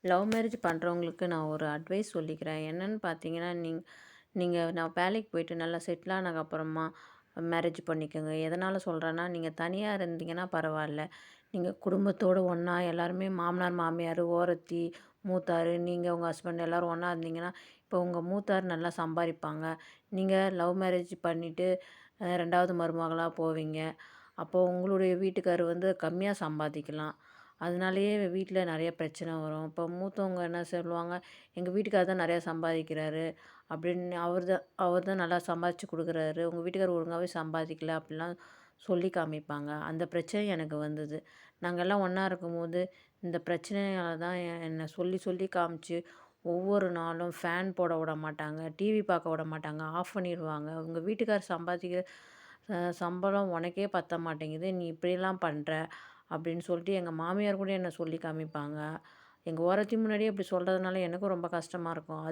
Love marriage பண்ணுறவங்களுக்கு நான் ஒரு அட்வைஸ் சொல்லிக்கிறேன். என்னன்னு பார்த்தீங்கன்னா, நீங்க நான் வேலைக்கு போயிட்டு நல்லா செட்டில் ஆனதுக்கப்புறமா மேரேஜ் பண்ணிக்கோங்க. எதனால சொல்கிறேன்னா, நீங்க தனியா இருந்தீங்கன்னா பரவாயில்ல. நீங்க குடும்பத்தோடு ஒண்ணா எல்லாருமே மாமனார், மாமியார், ஓரத்தி, மூத்தாரு, நீங்க உங்க ஹஸ்பண்ட் எல்லாரும் ஒண்ணா இருந்தீங்கன்னா, இப்போ உங்க மூத்தார் நல்லா சம்பாரிப்பாங்க. நீங்க லவ் மேரேஜ் பண்ணிட்டு 2வது மருமகளா போவீங்க. அப்போ உங்களுடைய வீட்டுக்காரர் வந்து கம்மியா சம்பாதிக்கலாம். அதனாலேயே வீட்ல நெறைய பிரச்சனை வரும். இப்போ மூத்தவங்க என்ன சொல்லுவாங்க, "எங்க வீட்டுக்காரர் தான் நெறையா சம்பாதிக்கிறாரு" அப்படின்னு அவர் தான் நல்லா சம்பாதிச்சு குடுக்குறாரு. உங்க வீட்டுக்காரர் ஒழுங்காவே சம்பாதிக்கல அப்படிலாம் சொல்லி காமிப்பாங்க. அந்த பிரச்சனை எனக்கு வந்தது. நாங்கலாம் ஒண்ணா இருக்கும்போது, இந்த பிரச்சனையால தான் என்ன சொல்லி சொல்லி காமிச்சு, ஒவ்வொரு நாளும் ஃபேன் போட விட மாட்டாங்க, டிவி பார்க்க விட மாட்டாங்க, ஆஃப் பண்ணிருவாங்க. "உங்க வீட்டுக்காரர் சம்பாதிக்கிற சம்பளம் உனக்கே பத்த மாட்டேங்குது. நீ இப்படிலாம் பண்ற" அப்படின்னு சொல்லிட்டு எங்க மாமியார் கூட என்ன சொல்லி காமிப்பாங்க. எங்க ஓரத்தி முன்னாடியே இப்படி சொல்றதுனால எனக்கும் ரொம்ப கஷ்டமா இருக்கும்.